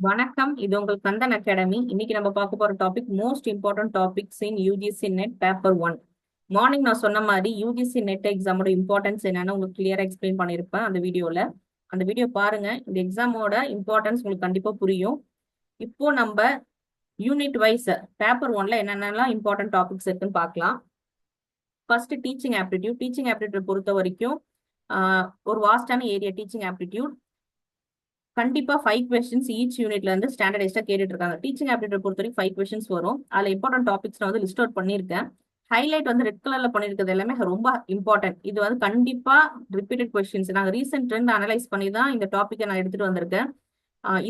வணக்கம். இது உங்கள் கந்தன் அகாடமி. இன்னைக்கு நம்ம பார்க்க போற டாபிக் மோஸ்ட் இம்பார்ட்டன்ட் டாபிக்ஸ் இன் யூஜிசி நெட் பேப்பர் 1. மார்னிங் நான் சொன்ன மாதிரி யூஜிசி நெட் எக்ஸாமோட இம்பார்ட்டன்ஸ் என்னன்னு உங்களுக்கு கிளியரா எக்ஸ்பிளைன் பண்ணியிருப்பேன் அந்த வீடியோல. அந்த வீடியோ பாருங்க. இந்த எக்ஸாமோட இம்பார்ட்டன்ஸ் உங்களுக்கு கண்டிப்பா புரியும். இப்போ நம்ம யூனிட் வைஸ் பேப்பர் 1ல என்னென்னலாம் இம்பார்ட்டன்ட் டாபிக்ஸ் இருக்குன்னு பார்க்கலாம். First teaching aptitude. Teaching aptitude பொறுத்த வரைக்கும் ஒரு வாஸ்டான ஏரியா டீச்சிங் ஆப்டிடியூட். கண்டிப்பா 5 கொஸ்டின்ஸ் ஈச் யூனிட்ல இருந்து ஸ்டாண்டர்டைஸ்டா கேட்டுட்டு இருக்காங்க. டீச்சிங் ஆப்டிடியூட் பொறுத்த வரைக்கும் 5 கொஸ்டின்ஸ் வரும். அதுல இம்பார்ட்டன்ட் டாபிக்ஸ் நான் வந்து லிஸ்ட் அவுட் பண்ணிருக்கேன். ஹைலைட் வந்து ரெட் கலர்ல பண்ணிருக்கிறது எல்லாமே ரொம்ப இம்பார்ட்டன்ட். இது வந்து கண்டிப்பா ரிப்பீட்டட் கொஸ்டின்ஸ். நாங்க ரீசெண்ட் ட்ரெண்ட் அனலைஸ் பண்ணி தான் இந்த டாபிக்கை நான் எடுத்துட்டு வந்திருக்கேன்.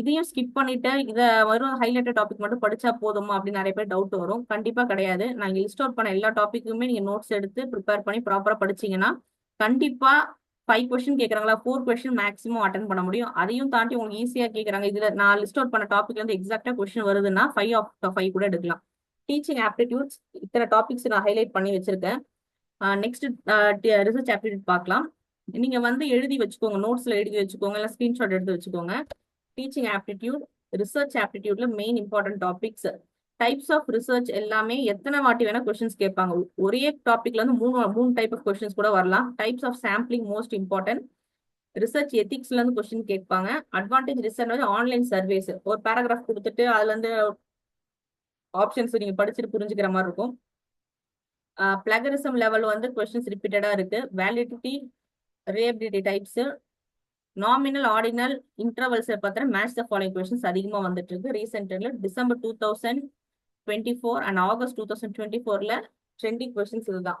இதையும் ஸ்கிப் பண்ணிட்டு இதை வரும் ஹைலைட்டட் டாபிக் மட்டும் படிச்சா போதுமா அப்படின்னு நிறைய பேர் டவுட் வரும். கண்டிப்பா கிடையாது. நான் லிஸ்ட் அவுட் பண்ண எல்லா டாபிக்குமே நீங்க நோட்ஸ் எடுத்து ப்ரிப்பேர் பண்ணி ப்ராப்பரா படிச்சீங்கன்னா கண்டிப்பா 5 கொஸ்டின் கேட்கறாங்களா 4 கொஸ்டின் மேக்ஸிமம் அட்டன் பண்ண முடியும். அதையும் தாண்டி உங்களுக்கு ஈஸியா கேட்கறாங்க. இதுல நான் லிஸ்ட் அவுட் பண்ண டாபிக்ல இருந்து எக்ஸாக்டா கொஸ்டின் வருதுன்னா 5 ஆஃப் 5 கூட எடுக்கலாம். டீச்சிங் ஆப்டிடியூட்ஸ் இத்தனை டாபிக்ஸ் நான் ஹைலைட் பண்ணி வச்சிருக்கேன். நெக்ஸ்ட் ரிசர்ச் ஆப்டிடியூட் பார்க்கலாம். நீங்க வந்து எழுதி வச்சுக்கோங்க, நோட்ஸ்ல எழுதி வச்சுக்கோங்க, இல்லை ஸ்கிரீன்ஷாட் எடுத்து வச்சுக்கோங்க. டீச்சிங் ஆப்டிடியூட், ரிசர்ச் ஆப்டிடியூட்ல main important topics, types of research எல்லாமே எத்தனை வாட்டி வேணா கொஸ்டின்ஸ் கேட்பாங்க. ஒரே டாபிக்ல இருந்து மூணு டைப் ஆஃப் கொஸ்டின்ஸ் கூட வரலாம். Types of sampling most important. Research எத்திக்ஸ்ல இருந்து கொஸ்டின் கேட்பாங்க. அட்வான்டேஜ் ரிசர்ச் ஆன்லைன் சர்வேஸ், ஒரு பேராகிராஃப் கொடுத்துட்டு அதுல இருந்து ஆப்ஷன்ஸ் நீங்க படிச்சுட்டு புரிஞ்சுக்கிற மாதிரி இருக்கும். பிளகரிசம் லெவல் வந்து கொஸ்டின்ஸ் ரிப்பீட்டடா இருக்கு. Validity, reliability types, nominal, ordinal, intervals பத்திர மேட்ச் த ஃபாலோயிங் கொஸ்டின்ஸ் அதிகமா வந்துட்டு இருக்கு. ரீசென்ட்ல டிசம்பர் 2024 அண்ட் ஆகஸ்ட் 2024ல ட்ரெண்டிங் கொஸ்டின்ஸ் இதுதான்.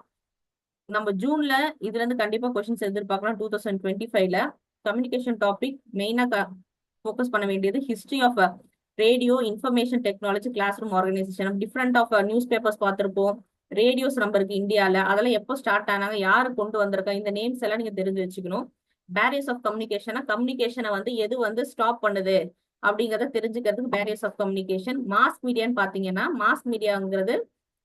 நம்ம ஜூன்ல இதுல இருந்து கண்டிப்பா கொஸ்டின்ஸ் எதிர்பார்க்கலாம். 2025ல கம்யூனிகேஷன் டாபிக் மெயினா ஃபோக்கஸ் பண்ண வேண்டியது history of radio information technology class room organisation. Different of news papers பார்த்திருப்போம். ரேடியோஸ் நம்ம இருக்கு இந்தியால, அதெல்லாம் எப்போ ஸ்டார்ட் ஆனாங்க, யாரு கொண்டு வந்திருக்காங்க, இந்த நேம்ஸ் எல்லாம் நீங்க தெரிஞ்சு வச்சுக்கணும். பேரியர்ஸ் ஆஃப் கம்யூனிகேஷனா கம்யூனிகேஷனை வந்து எது வந்து ஸ்டாப் பண்ணுது அப்படிங்கறத தெரிஞ்சுக்கிறதுக்கு பேரியர்ஸ் ஆஃப் கம்யூனிகேஷன். மாஸ் மீடியான்னு பாத்தீங்கன்னா மாஸ் மீடியாங்கிறது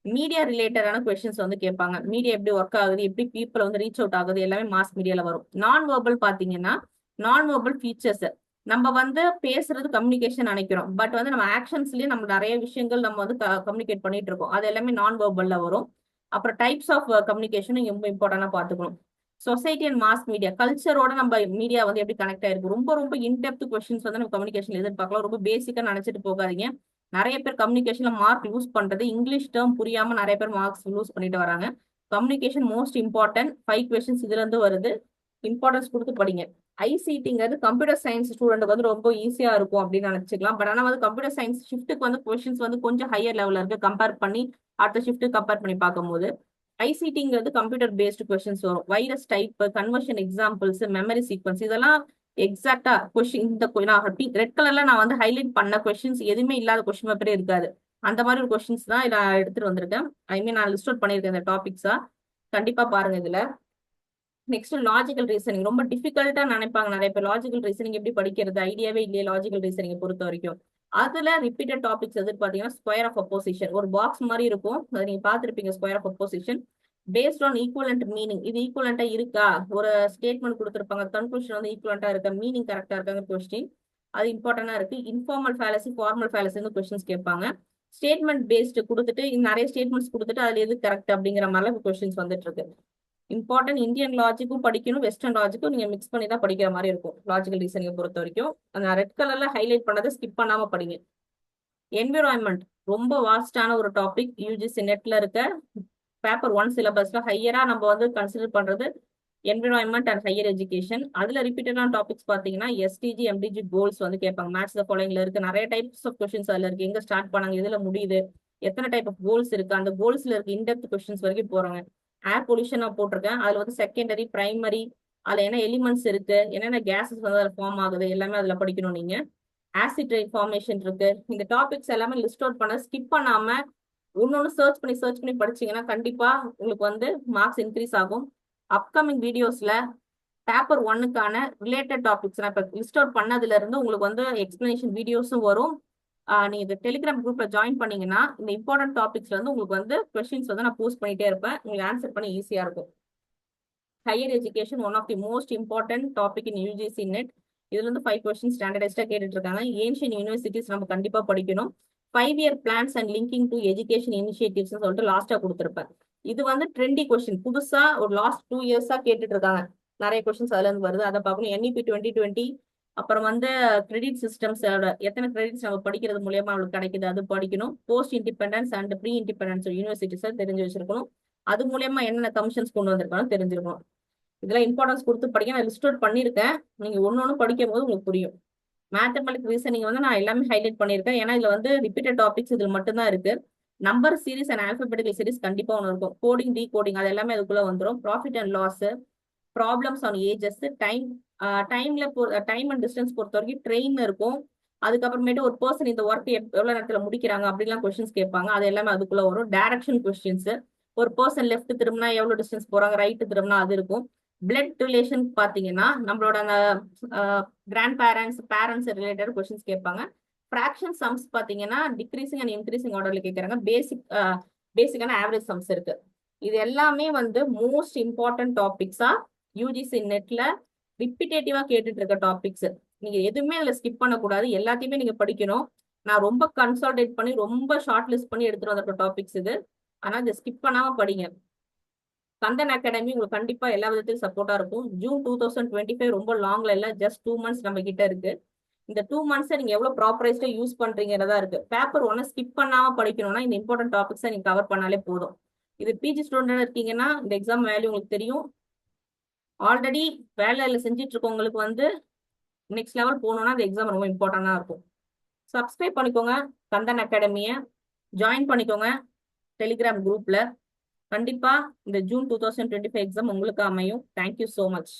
மீடியா ரிலேட்டடான கொஸ்டின்ஸ் வந்து கேட்பாங்க. மீடியா எப்படி ஒர்க் ஆகுது, எப்படி பீப்புள் வந்து ரீச் அவுட் ஆகுது, எல்லாமே மாஸ் மீடியால வரும். நான் வெர்பல் பாத்தீங்கன்னா நான் வெர்பல் ஃபீச்சர்ஸ். நம்ம வந்து பேசுறது கம்யூனிகேஷன் நினைக்கிறோம், பட் வந்து நம்ம ஆக்ஷன்ஸ்லயே நம்ம நிறைய விஷயங்கள் நம்ம வந்து கம்யூனிகேட் பண்ணிட்டு இருக்கோம். அது எல்லாமே நான் வெர்பல்ல வரும். அப்புறம் டைப்ஸ் ஆஃப் கம்யூனிகேஷன் ரொம்ப இம்பார்ட்டன்டா பாத்துக்கணும். சொசைட்டி அண்ட் மாஸ் மீடியா, கல்ச்சரோட நம்ம மீடியா வந்து எப்படி கனெக்ட் ஆயிருக்கு. ரொம்ப ரொம்ப இன்டெப்த் கொஸ்டின்ஸ் வந்து நம்ம கம்யூனிகேஷன் எதிர்பார்க்கலாம். ரொம்ப பேசிக்கா நினைச்சிட்டு போகாதீங்க. நிறைய பேர் கம்யூனிகேஷன்ல மார்க் யூஸ் பண்றது இங்கிலீஷ் டேர்ம் புரியாம நிறைய பேர் மார்க்ஸ் யூஸ் பண்ணிட்டு வராங்க. Communication most important. 5 கொஸ்டின்ஸ் இதுல இருந்து வருது. இம்பார்ட்டன்ஸ் கொடுத்து படிங்க. ஐசிடிங்கிறது கம்ப்யூட்டர் சயின்ஸ் ஸ்டூடெண்ட் வந்து ரொம்ப ஈஸியா இருக்கும் அப்படின்னு நினைச்சுக்கலாம். பட் ஆனா வந்து கம்ப்யூட்டர் சயின்ஸ் ஷிஃப்ட்டுக்கு வந்து கொஸ்டின்ஸ் வந்து கொஞ்சம் ஹையர் லெவல்ல இருக்கு கம்பேர் பண்ணி அடுத்த ஷிஃப்ட் கம்பேர் பண்ணி பார்க்கும்போது. ஐசிடிங்கிறது கம்ப்யூட்டர் பேஸ்டு கொஸ்டின்ஸ் வரும். Virus type, conversion examples, memory sequence, இதெல்லாம் எக்ஸாக்டா கொஸ்டின் இந்த ரெட் கலர்ல நான் வந்து ஹைலைட் பண்ண கொஸ்டின்ஸ் எதுவுமே இல்லாத கொஸ்டின் பேப்பரே இருக்காது. அந்த மாதிரி ஒரு கொஸ்டின்ஸ் தான் நான் எடுத்துட்டு வந்திருக்கேன். ஐ மீன் நான் லிஸ்ட் அவுட் பண்ணியிருக்கேன் இந்த டாபிக்ஸா. கண்டிப்பா பாருங்க இதுல. Next logical reasoning. ரொம்ப டிஃபிகல்ட்டா நினைப்பாங்க நிறைய பேர். லாஜிக்கல் ரீசனிங் எப்படி படிக்கிறது, ஐடியாவே இல்லையே லாஜிக்கல் ரீசனிங் பொறுத்த வரைக்கும். அதுல ரிப்பீட்டட் டாபிக்ஸ் எது பாத்தீங்கன்னா ஸ்கொயர் ஆஃப் அப்போசிஷன். ஒரு பாக்ஸ் மாதிரி இருக்கும், அதை நீங்க பாத்துருப்பீங்க. Square of opposition based on equivalent meaning. இது ஈக்குவலண்டா இருக்கா, ஒரு ஸ்டேட்மெண்ட் கொடுத்துருப்பாங்க, கன்க்ளூஷன் வந்து ஈக்குவலண்டா இருக்கா, மீனிங் கரெக்டா இருக்காங்க கொஸ்டின். அது இம்பார்ட்டன்டா இருக்கு. Informal fallacy, formal fallacy questions கேட்பாங்க. ஸ்டேட்மெண்ட் பேஸ்டு கொடுத்துட்டு நிறைய ஸ்டேட்மெண்ட்ஸ் கொடுத்துட்டு அதுல எது கரெக்ட் அப்படிங்கிற மாதிரி கொஸ்டின்ஸ் வந்துட்டு இருக்கு. இம்பார்ட்டன்ட் இந்தியன் லாஜிக்கும் படிக்கணும், வெஸ்டர்ன் லாஜிக்கும் நீங்க மிக்ஸ் பண்ணி தான் படிக்கிற மாதிரி இருக்கும். லாஜிக்கல் ரீசனிங் பொறுத்த வரைக்கும் அந்த ரெட் கலர்ல ஹைலைட் பண்ணதை ஸ்கிப் பண்ணாம படிங்க. என்விரான்மெண்ட் ரொம்ப வாஸ்டான ஒரு டாபிக். யூஜிசி நெட்ல இருக்க பேப்பர் 1 சிலபஸ்ல ஹையரா நம்ம வந்து கன்சிடர் பண்றது என்விரான்மெண்ட் அண்ட் ஹையர் எஜுகேஷன். அதுல ரிப்பீட்டடான டாபிக்ஸ் பாத்தீங்கன்னா எஸ்டிஜி, எம்டிஜி கோல்ஸ் வந்து கேட்பாங்க. மேட்ச் த ஃபாலோயிங்ல இருக்கு. நிறைய டைப்ஸ் ஆஃப் கொஸ்டின்ஸ் அதுல இருக்கு. எங்க ஸ்டார்ட் பண்ணாங்க, எதுல முடியுது, எத்தனை டைப் ஆஃப் கோல்ஸ் இருக்கு, அந்த கோல்ஸ்ல இருக்கு இன்டெப்த் கொஸ்டின்ஸ் வரைக்கும் போறாங்க. ஏர் பொல்யூஷனா போட்டிருக்கேன். அதுல வந்து செகண்டரி, பிரைமரி, அதுல என்ன எலிமெண்ட்ஸ் இருக்கு, என்னென்ன கேசஸ் வந்து அதுல ஃபார்ம் ஆகுது, எல்லாமே அதுல படிக்கணும் நீங்க. ஆசிட் ரெயின் ஃபார்மேஷன் இருக்கு. இந்த டாபிக்ஸ் எல்லாமே லிஸ்ட் அவுட் பண்ண ஸ்கிப் பண்ணாம ஒன்னொன்னு சர்ச் பண்ணி படிச்சீங்கன்னா கண்டிப்பா உங்களுக்கு வந்து மார்க்ஸ் இன்க்ரீஸ் ஆகும். அப்கமிங் வீடியோஸ்ல பேப்பர் 1க்கான ரிலேட்டட் டாபிக்ஸ் நான் இப்போ லிஸ்ட் அவுட் பண்ணதுல இருந்து உங்களுக்கு வந்து எக்ஸ்பிளனேஷன் வீடியோஸும் வரும். நீங்க இந்த டெலிகிராம் குரூப்ல ஜாயின் பண்ணீங்கன்னா இந்த இம்பார்ட்டன்ட் டாபிக்ஸ்ல இருந்து உங்களுக்கு வந்து கொஸ்டின்ஸ் வந்து நான் போஸ்ட் பண்ணிட்டே இருப்பேன். உங்களுக்கு ஆன்சர் பண்ண ஈஸியா இருக்கும். Higher education one of the most important topic in UGC NET. இதுல இருந்து 5 கொஸ்டின் ஸ்டாண்டர்டைஸ்டா கேட்டுட்டு இருக்காங்க. ஏன்ஷியன் யூனிவர்சிட்டிஸ் நம்ம கண்டிப்பா படிக்கணும். 5-year plans and linking to education initiatives சொல்லிட்டு லாஸ்டா கொடுத்துருப்பேன். இது வந்து ட்ரெண்டி கொஸ்டின், புதுசா ஒரு லாஸ்ட் 2 இயர்ஸா கேட்டுட்டு இருக்காங்க. நிறைய கொஸ்டின்ஸ் அதுல இருந்து வருது, அதை பார்க்கணும். NEP 2020, அப்புறம் வந்து கிரெடிட் சிஸ்டம்ஸ், எத்தனை கிரெடிட்ஸ் நம்ம படிக்கிறது மூலியமா அவங்களுக்கு கிடைக்குது அது படிக்கணும். Post independence and pre independence யூனிவர்சிட்டிஸை தெரிஞ்சு வச்சிருக்கணும். அது மூலியமா என்னென்ன கமிஷன்ஸ் கொண்டு வந்திருக்கணும் தெரிஞ்சிருக்கணும். இதெல்லாம் இம்பார்ட்டன்ஸ் கொடுத்து படிக்க நான் லிஸ்ட் அவுட் பண்ணியிருக்கேன். நீங்க ஒன்னொன்னு படிக்கும் போது உங்களுக்கு புரியும். மேத்தமெட்டிக் ரீசனிங் வந்து நான் எல்லாமே ஹைலைட் பண்ணியிருக்கேன். ஏன்னா இதுல வந்து ரிப்பீட்டட் டாபிக்ஸ் இதுல மட்டும்தான் இருக்கு. Number series and alphabetical series கண்டிப்பா ஒன்று இருக்கும். கோடிங், டீகோடிங் அது எல்லாமே அதுக்குள்ள வந்துடும். Profit and loss, problems on ages, time and distance பொறுத்த வரைக்கும் ட்ரெயின் இருக்கும். அதுக்கப்புறமேட்டு ஒரு பர்சன் இந்த ஒர்க் எவ்வளவு நேரத்துல முடிக்கிறாங்க அப்படிலாம் கொஸ்டின்ஸ் கேட்பாங்க. அது எல்லாமே அதுக்குள்ள வரும். டைரக்ஷன் கொஸ்டின்ஸ், ஒரு பர்சன் லெஃப்ட் திரும்பினா எவ்வளவு டிஸ்டன்ஸ் போறாங்க, ரைட் திரும்பினா அது இருக்கும். பிளட் ரிலேஷன் பாத்தீங்கன்னா நம்மளோட அந்த கிராண்ட் பேரண்ட்ஸ் ரிலேட்டட் கொஸ்டின்ஸ் கேட்பாங்க. ஃபிராக்ஷன் சம்ஸ் பாத்தீங்கன்னா டிக்ரீசிங் அண்ட் இன்க்ரீசிங் ஆர்டர்ல கேட்கறாங்க. பேசிக்கான ஆவரேஜ் சம்ஸ் இருக்கு. இது எல்லாமே வந்து மோஸ்ட் இம்பார்ட்டன்ட் டாபிக்ஸா யூஜிசி நெட்ல ரிப்பிட்டேட்டிவா கேட்டுட்டு இருக்க டாபிக்ஸ். நீங்க எதுவுமே அதுல ஸ்கிப் பண்ணக்கூடாது, எல்லாத்தையுமே நீங்க படிக்கணும். நான் ரொம்ப கன்சால்டேட் பண்ணி ரொம்ப ஷார்ட் லிஸ்ட் பண்ணி எடுத்துட்டு வந்திருக்க டாபிக்ஸ் இது. ஆனா இதை ஸ்கிப் பண்ணாம படிங்க. கந்தன் அகாடமி உங்களுக்கு கண்டிப்பா எல்லா விதத்திலும் சப்போர்ட்டா இருக்கும். ஜூன் 2025 ரொம்ப லாங்ல இல்ல, ஜஸ்ட் 2 months நம்ம கிட்ட இருக்கு. இந்த 2 months நீங்க எவ்வளவு ப்ராப்பரைஸ்டா யூஸ் பண்றீங்கிறதா இருக்கு. பேப்பர் 1 ஸ்கிப் பண்ணாம படிக்கணும்னா இந்த இம்பார்ட்டன்ட் டாபிக்ஸை நீங்க கவர் பண்ணாலே போதும். இது பிஜி ஸ்டூடெண்ட் இருக்கீங்கன்னா இந்த எக்ஸாம் வேல்யூ உங்களுக்கு தெரியும். ஆல்ரெடி வேலையில செஞ்சுட்டு இருக்கவங்களுக்கு வந்து நெக்ஸ்ட் லெவல் போகணும்னா இந்த எக்ஸாம் ரொம்ப இம்பார்ட்டண்டா இருக்கும். சப்ஸ்கிரைப் பண்ணிக்கோங்க கந்தன் அகாடமியை, ஜாயின் பண்ணிக்கோங்க டெலிகிராம் குரூப்ல. கண்டிப்பா இந்த ஜூன் 2025 எக்ஸாம் உங்களுக்கு அமையும். Thank you so much.